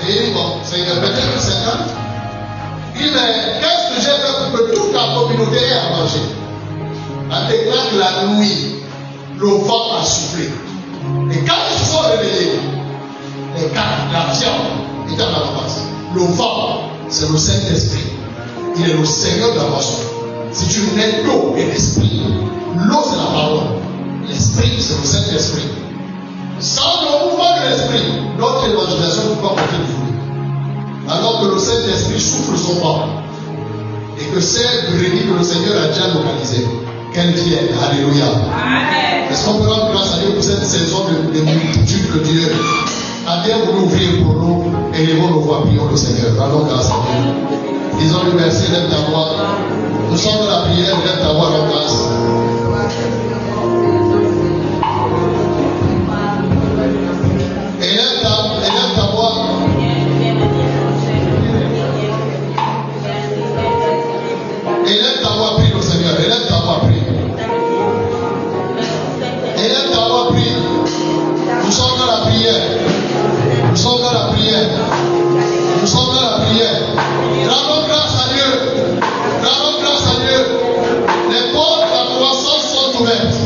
Et bon, c'est peut-être 50. Il dit, mais qu'est-ce que j'ai fait pour que toute la communauté ait à manger? À déclare que la nuit, le vent a soufflé. Et quand ils se sont réveillés, les carnes, la viande était en avance. Le vent, c'est le Saint-Esprit. Il est le Seigneur de la moisson. Si tu n'es l'eau et l'esprit, l'eau c'est la parole, l'esprit c'est le Saint-Esprit. Sans le mouvement de l'esprit, notre évangélisation ne peut pas porter du fruit. Alors que le Saint-Esprit souffle son vent et que ces brebis que le Seigneur a déjà localisées, qu'elles viennent. Alléluia. Amen. Est-ce qu'on peut rendre grâce à Dieu pour cette saison de multitude que Dieu a bien voulu ouvrir pour nous? Élevons nos voix, prions le Seigneur. Rendons grâce à Dieu. Disons-lui merci, lève ta voix. Nous sommes dans la prière, lève ta voix, rends grâce. Élève ta voix. Élève ta voix, prie le Seigneur. Élève ta voix, prie. Élève ta voix, prie. Nous sommes dans la prière. Nous sommes dans la prière. Nous sommes dans la prière. Rendons grâce à Dieu. Rendons grâce à Dieu. Les portes de la croissance sont ouvertes.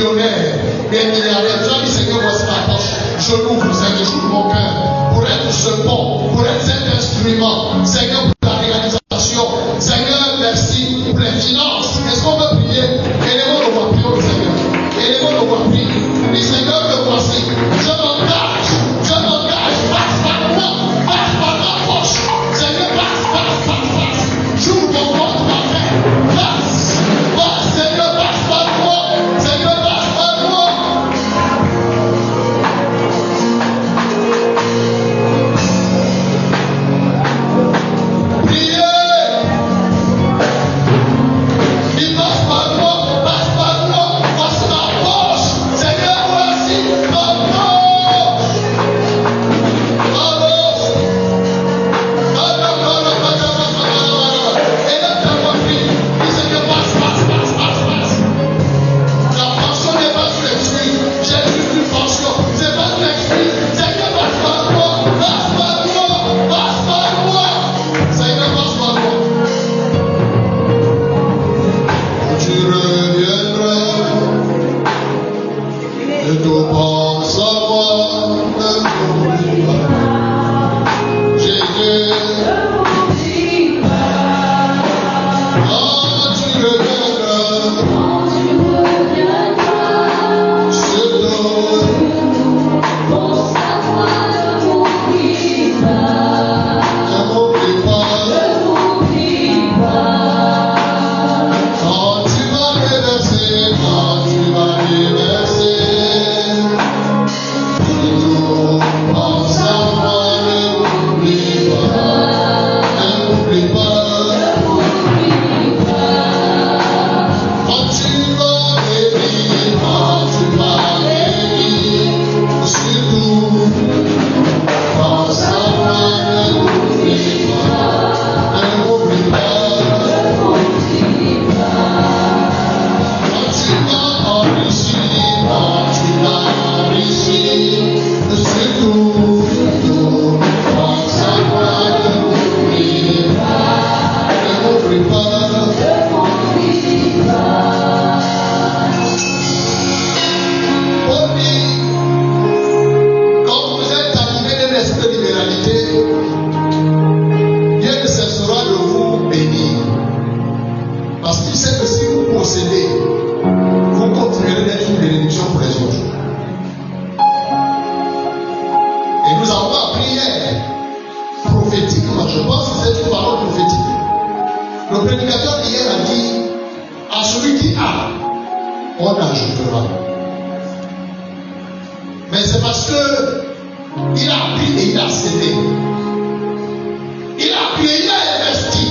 millionnaires, des milliardaires. Tu as dit, Seigneur, voici ma poche. Je l'ouvre, Seigneur, j'ouvre mon cœur pour être ce pont, pour être cet instrument. Seigneur, pour la réalisation. Seigneur, merci pour les finances. Est-ce qu'on peut prier? Élevons nos voix, prions le Seigneur. Élevons nos voix, prions. Et Seigneur, me voici. Je m'engage, passe par moi, passe par ma poche. Seigneur, passe. J'ouvre mon compte bancaire. Passe, Seigneur, passe par moi. Seigneur, passe par moi. Priez. Il passe par moi, voici ma poche. Seigneur, voici ma poche. Et là, tu as compris. Il Seigneur, passe. La pension n'est pas une excuse. J'ai juste une pension. C'est pas une excuse. Seigneur, passe par moi. Seigneur, passe par moi. Tu reviendras et tout pense à moi, ne m'oublie pas. Jésus, quand tu reviendras, surtout, ne m'oublie pas. Quand tu vas reverser, toujours pense à moi, ne m'oublie pas. Quand tu vas bénir, surtout pense à moi, ne m'oublie pas. Quand tu vas enrichir, surtout pense à moi, ne m'oublie pas. Paul dit, quand vous êtes animé d'un esprit de libéralité, Dieu ne cessera de vous bénir. Parce qu'il sait que si vous possédez, vous continuerez d'être une bénédiction pour les autres. Et nous avons appris hier, prophétiquement, je pense que c'est une parole prophétique. Le prédicateur hier a dit, à celui qui a, on ajoutera. Mais c'est parce que il a pris et il a cédé. Il a pris et il a investi.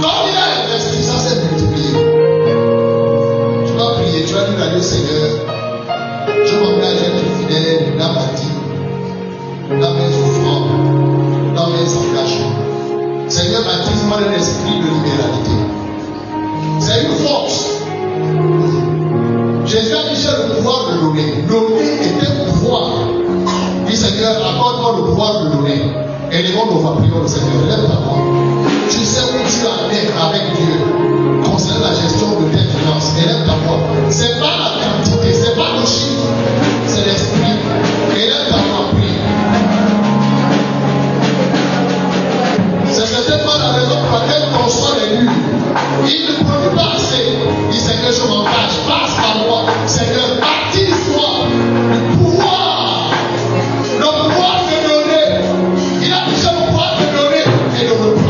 Quand il a investi, ça s'est multiplié. Tu vas prier, tu vas dire à Dieu, Seigneur, je m'engage à être fidèle dans ma dîme, dans mes offrandes, dans mes engagements. Seigneur, baptise-moi d'un esprit de libéralité. C'est une force. Jésus a dit, j'ai le pouvoir de donner. Donner est un pouvoir. Dis Seigneur, accorde-moi le pouvoir de donner. Élevons nos voix, prions le Seigneur. Lève ta voix. Tu sais où tu en es avec Dieu concernant la gestion de tes finances. Élève ta voix. Ce n'est pas la quantité, ce n'est pas le chiffre, c'est l'esprit. Élève ta voix, prie. C'est certainement la raison pour laquelle on soit l'élu. Il ne produit pas assez. Dis Seigneur, je m'engage, passe par moi. Seigneur, baptise-moi le pouvoir de donner. Il a déjà le pouvoir de donner et de reprendre.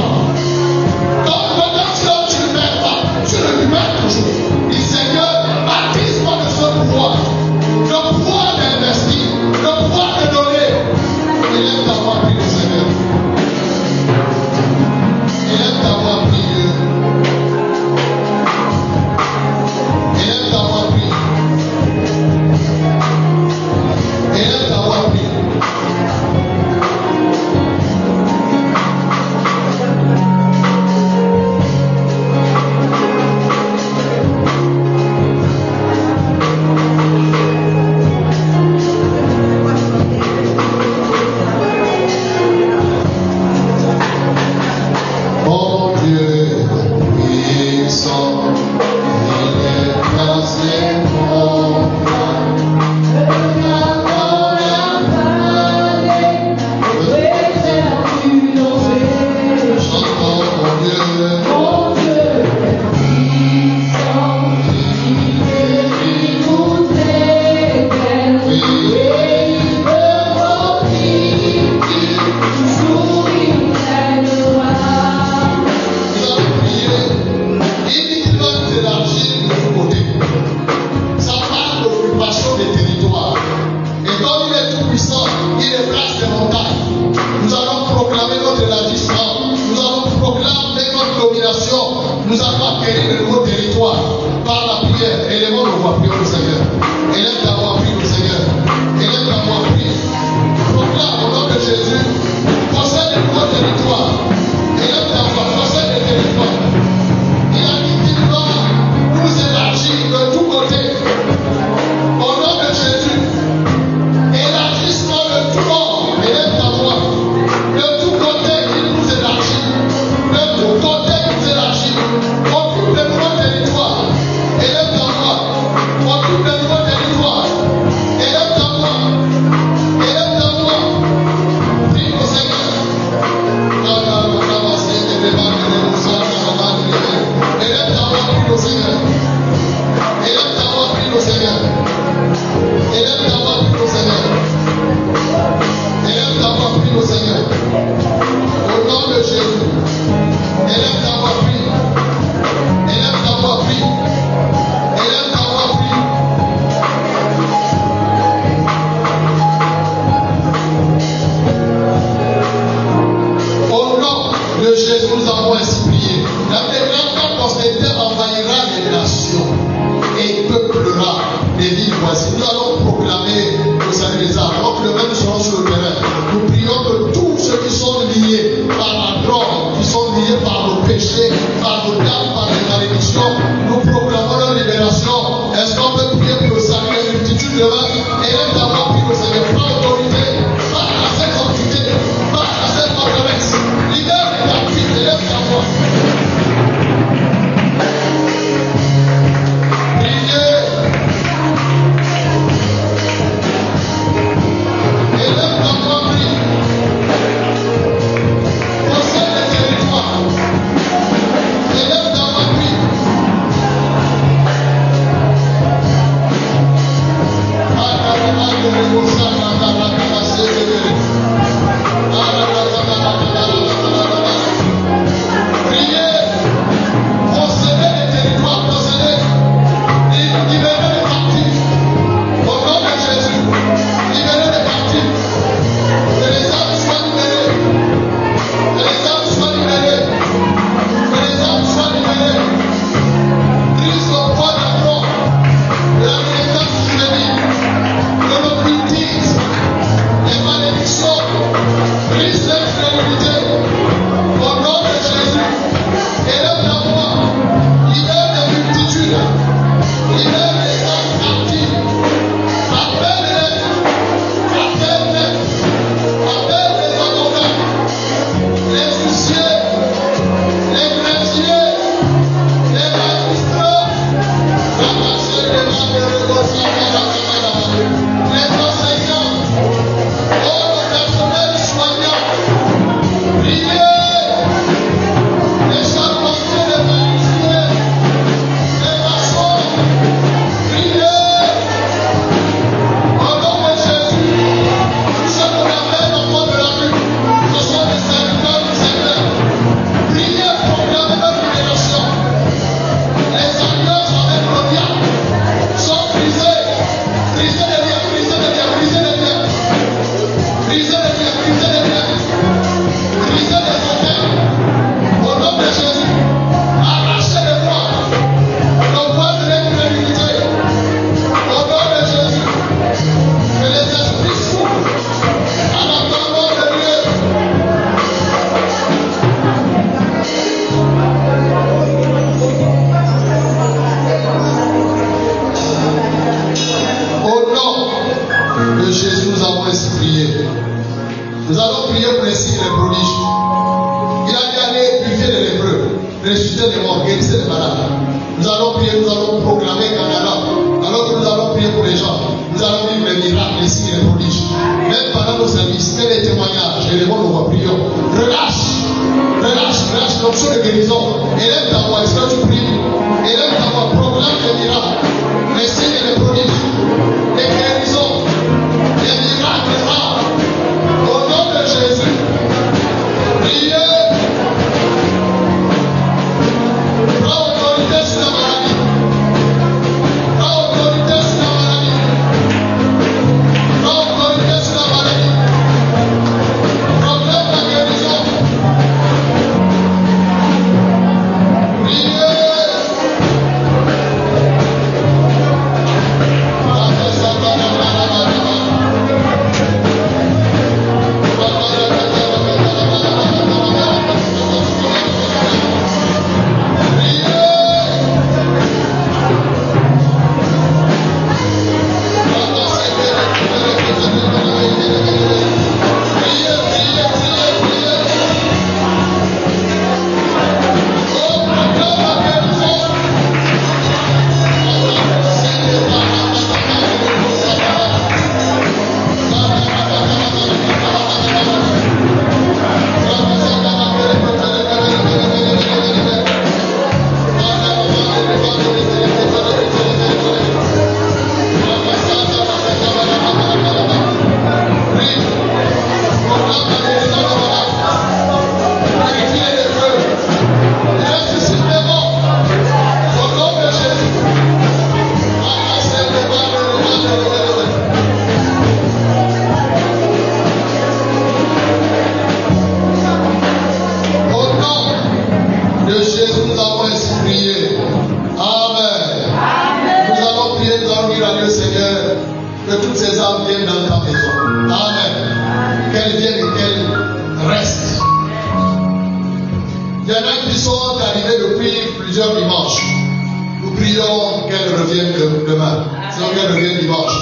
prions qu'elle revienne demain, sinon qu'elle revienne dimanche.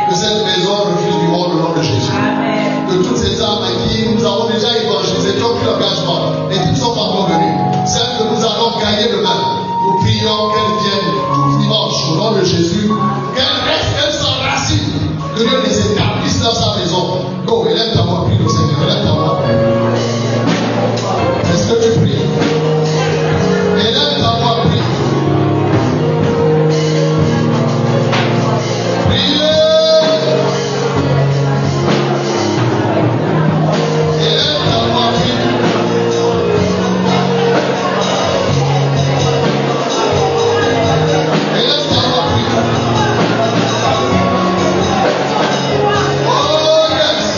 Que cette maison refuse du monde au nom de Jésus. Que toutes ces âmes à qui nous avons déjà évangélisé, qui ont pris l'engagement et qui ne sont pas encore venues, celles que nous allons gagner demain, nous prions qu'elles viennent tout dimanche au nom de Jésus, qu'elles restent, qu'elles s'enracinent, que Dieu les établisse dans sa maison. Go, élève ta voix, prie le Seigneur, élève ta voix. Est-ce que tu pries? Élève ta voix, prie. Priez. Élève ta voix, prie. Élève ta voix, prie. Oh yes.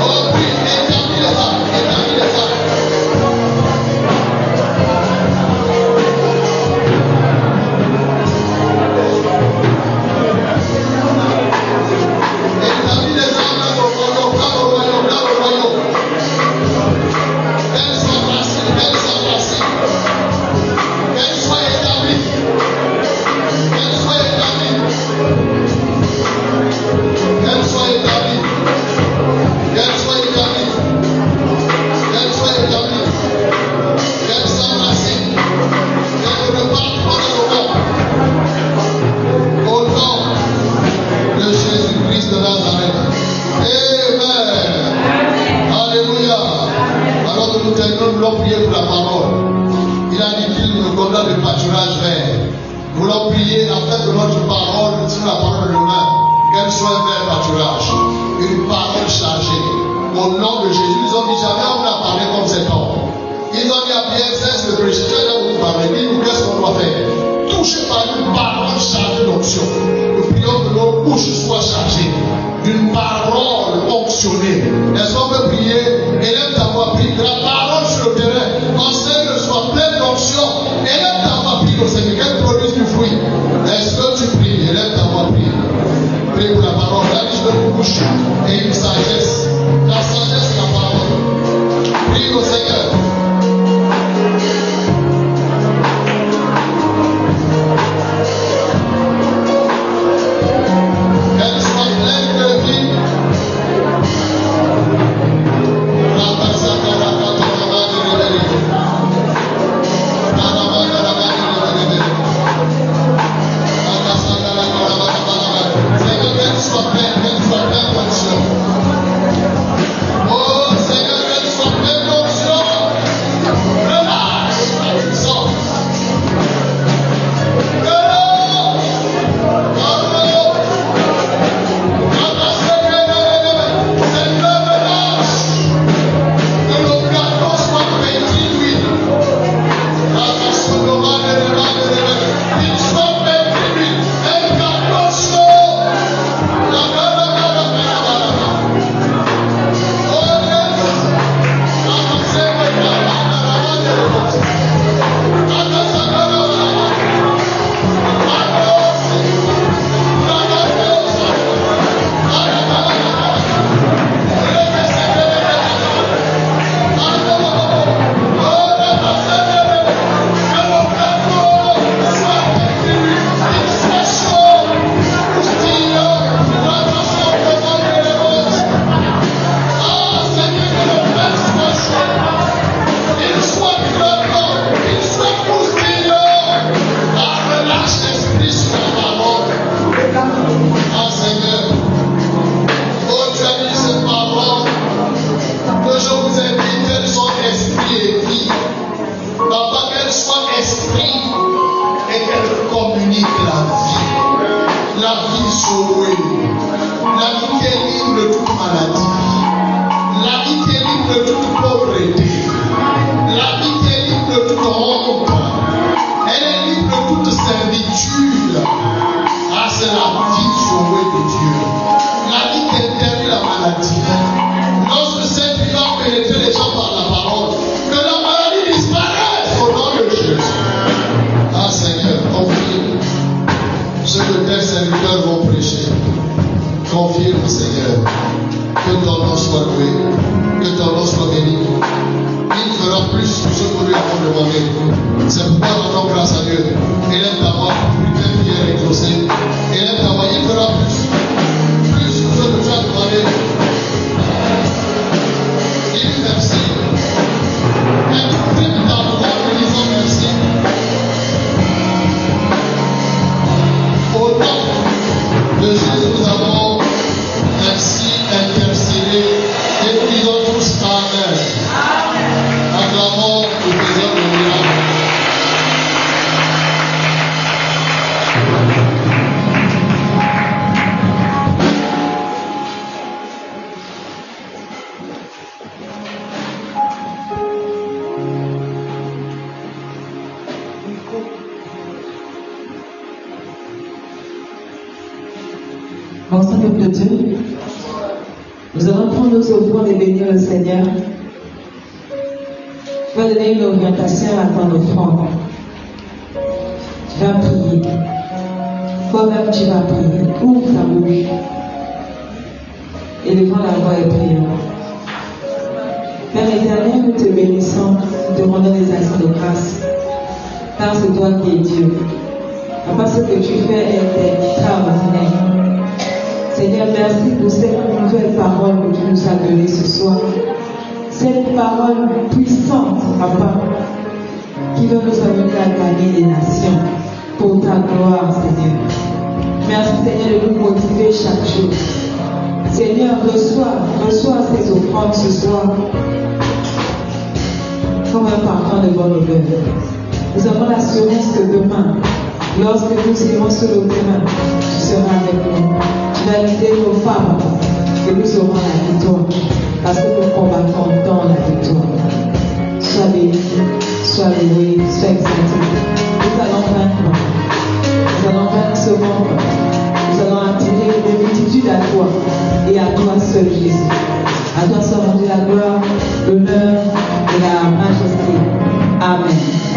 Oh, prie, établis les âmes, établis les âmes. Établis les âmes dans le royaume, dans le royaume, dans le royaume. Qu'elles s'enracinent, qu'elles s'enracinent. Qu'elles soient établies. Qu'elles soient établies. Qu'elles soient établies. Qu'elles soient établies. Qu'elles soient établies. Qu'elles s'enracinent. Qu'elles repartent pendant le monde. Au nom de Jésus-Christ de Nazareth. Amen. Alléluia. Alors que nous terminons, nous voulons prier pour la parole. Il a dit qu'il nous condamne le pâturage vert. Nous voulons prier afin que notre parole, sur la parole de demain, qu'elle soit un vrai pâturage. Une parole chargée. Au nom de Jésus, ils ont dit jamais on a parlé comme cet homme. Ils ont dit à Pierre, cesse de prêcher, vous parlez. Dis-nous qu'est-ce qu'on doit faire. Touché par une parole chargée d'onction. Nous prions que nos bouches soient chargées d'une parole onctionnée. Est-ce qu'on peut prier? Élève ta voix, prie. Que la parole sur le terrain, enseigne soit pleine d'onction. Élève ta voix, prie au Seigneur. Qu'elle produise du fruit. Est-ce que tu pries? Élève ta voix, prie. Prie pour la parole. La liste de nos bouches et une sagesse. La sagesse de la parole. Prie au Seigneur. Qu'elle soit pleine de vie. que nous avons demandé. C'est pourquoi nous rendons grâce à Dieu. Élève ta voix pour une telle prière exaucée. Élève ta voix, il fera plus que ce que tu as demandé. Dis merci. Exprime ta voix en disant merci. Au nom de Jésus, nous avons ainsi intercédé et nous disons tous Amen. Acclamons le Seigneur de miracle. Bonsoir peuple de Dieu. Nous allons prendre nos offrandes et bénir le Seigneur. Tu vas donner une orientation à ton offrande. Tu vas prier. Toi-même, tu vas prier. Ouvre ta bouche. Et devant la voix et prions. Père éternel, nous te bénissons, nous te rendons des actions de grâce. Car c'est toi qui es Dieu. Papa, ce que tu fais est extraordinaire. Seigneur, merci pour cette nouvelle parole que tu nous as donnée ce soir. Cette parole puissante, Papa, qui va nous amener à gagner les nations pour ta gloire, Seigneur. Merci, Seigneur, de nous motiver chaque jour. Seigneur, reçois ces offrandes ce soir comme un parfum de bonne odeur. Nous avons l'assurance que demain, lorsque nous irons sur le terrain, tu seras avec nous. Tu vas guider nos femmes et nous aurons la victoire parce que nous combattons dans la victoire. Sois béni, sois loué, sois exalté. Nous allons vaincre. Nous allons vaincre ce monde. Nous allons attirer des multitudes à toi et à toi seul, Jésus. À toi seul, rendu la gloire, l'honneur et la majesté. Amen. Jésus.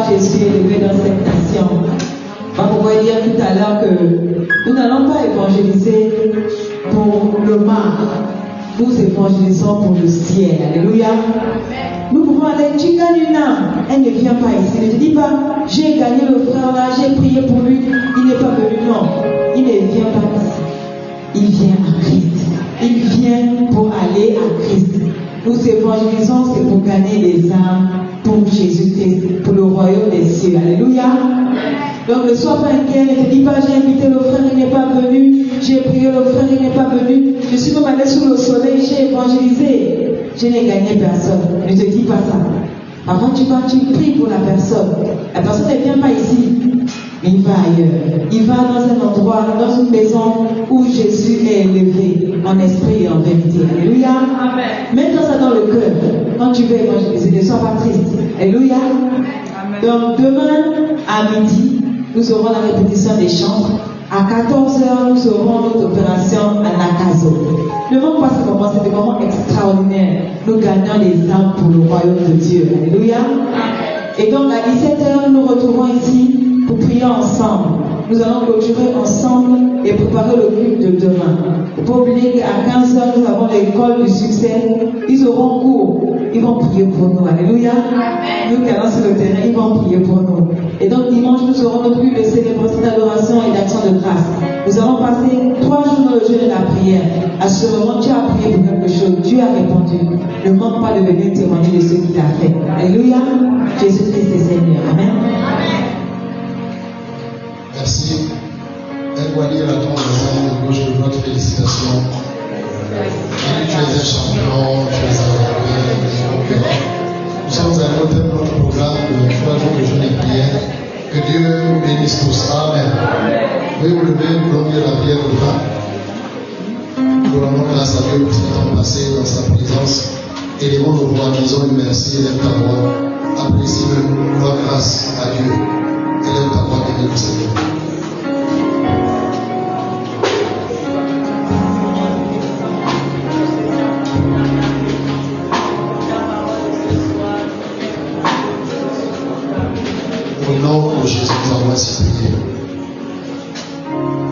Jésus est élevé dans cette nation. On pourrait dire tout à l'heure que nous n'allons pas évangéliser pour le mal. Nous évangélisons pour le ciel. Alléluia. Nous pouvons aller, tu gagnes une âme. Elle ne vient pas ici. Ne te dis pas, j'ai gagné le frère là, j'ai prié pour lui, il n'est pas venu. Non, il ne vient pas ici. Il vient à Christ. Il vient pour aller à Christ. Nous évangélisons, c'est pour gagner les âmes pour Jésus-Christ, pour le royaume des cieux. Alléluia. Donc ne sois pas inquiet, ne te dis pas j'ai invité le frère, il n'est pas venu, j'ai prié le frère, il n'est pas venu, je suis même allé sous le soleil, j'ai évangélisé, je n'ai gagné personne. Ne te dis pas ça. Avant tu pries pour la personne ne vient pas ici, mais il va ailleurs. Il va dans un endroit, dans une maison où Jésus est élevé en esprit et en vérité. Alléluia. Amen. Mets ça dans le cœur. Quand tu veux évangéliser, ne sois pas triste. Alléluia. Amen. Donc demain à midi, nous aurons la répétition des chants. À 14h, nous aurons notre opération à Nakazo. Ne manque pas ce moment, c'est vraiment extraordinaire. Nous gagnons les âmes pour le royaume de Dieu. Alléluia. Et donc à 17h, nous nous retrouvons ici pour prier ensemble. Nous allons clôturer ensemble et préparer le culte de demain. Il ne faut pas oublier qu'à 15h, nous avons l'école du succès. Ils auront cours. Ils vont prier pour nous. Alléluia. Nous qui allons sur le terrain, ils vont prier pour nous. Et donc dimanche, nous aurons notre culte de célébration, d'adoration et d'action de grâce. Nous allons passer 3 jours dans le jeûne et la prière. Assurément, tu as prié pour quelque chose. Dieu a répondu. Ne manque pas de venir témoigner de ce qu'il a fait. Alléluia. Jésus-Christ est Seigneur. Amen. Merci. quoi dire à ton voisin de gauche de droite, félicitations. Tu es un champion, tu es un champion. Nous sommes à notre programme de 3 jours de jeûne et prière. Que Dieu bénisse tout ça. Amen. Veuillez vous lever, nous allons dire la prière de fin. Nous rendons grâce à Dieu pour ce temps passé dans sa présence. Élevons nos voix, disons merci, élève ta voix. Apprécie-le, rends grâce à Dieu. Élève ta voix, bénis le Seigneur. Au nom de Jésus, nous avons ainsi prié.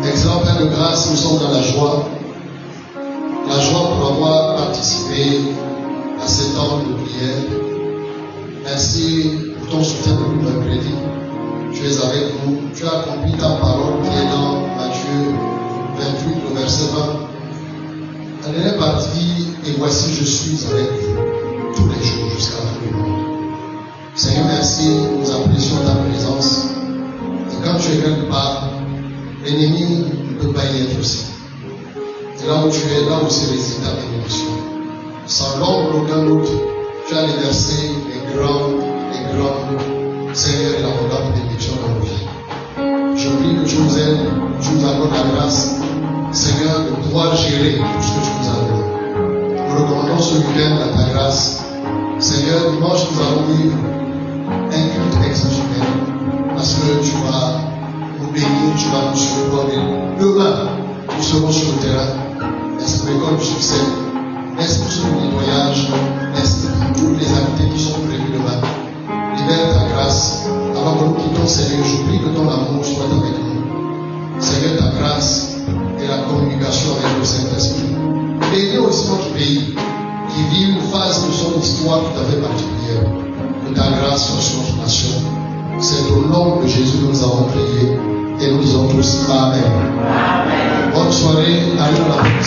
Excellent Père de grâce, nous sommes dans la joie. La joie pour avoir participé à ces temps de prière. Merci pour ton soutien depuis mercredi. Tu es avec nous. Tu as accompli ta parole qui est dans Matthieu 28, le verset 20. La dernière partie, et voici, je suis avec vous tous les jours jusqu'à la fin du monde. Seigneur, merci, nous apprécions ta présence. Et quand tu es quelque part, l'ennemi ne peut pas y être aussi. Et là où tu es, là aussi réside ta bénédiction. Sans l'ombre aucun doute, tu as déversé les grandes, Seigneur, et l'abondante bénédiction dans nos vies. Je prie que tu nous aides, tu nous accordes la grâce, Seigneur, de pouvoir gérer tout ce que tu nous as donné. Nous recommandons ce week-end à ta grâce. Seigneur, dimanche, nous allons vivre un culte exceptionnel parce que tu vas nous bénir, tu vas nous surprendre. Demain, nous serons sur le terrain. Merci pour l'école du succès. Merci pour ce nettoyage. Merci pour toutes les activités qui sont prévues demain. Libère ta grâce. Alors que nous quittons, Seigneur, je prie que ton amour soit avec nous. Seigneur, ta grâce et la communication avec le Saint-Esprit. Bénis aussi notre pays qui vit une phase de son histoire tout à fait particulière. Que ta grâce soit sur notre nation. C'est au nom de Jésus que nous avons prié et nous disons tous Amen. Bonne soirée, allez à la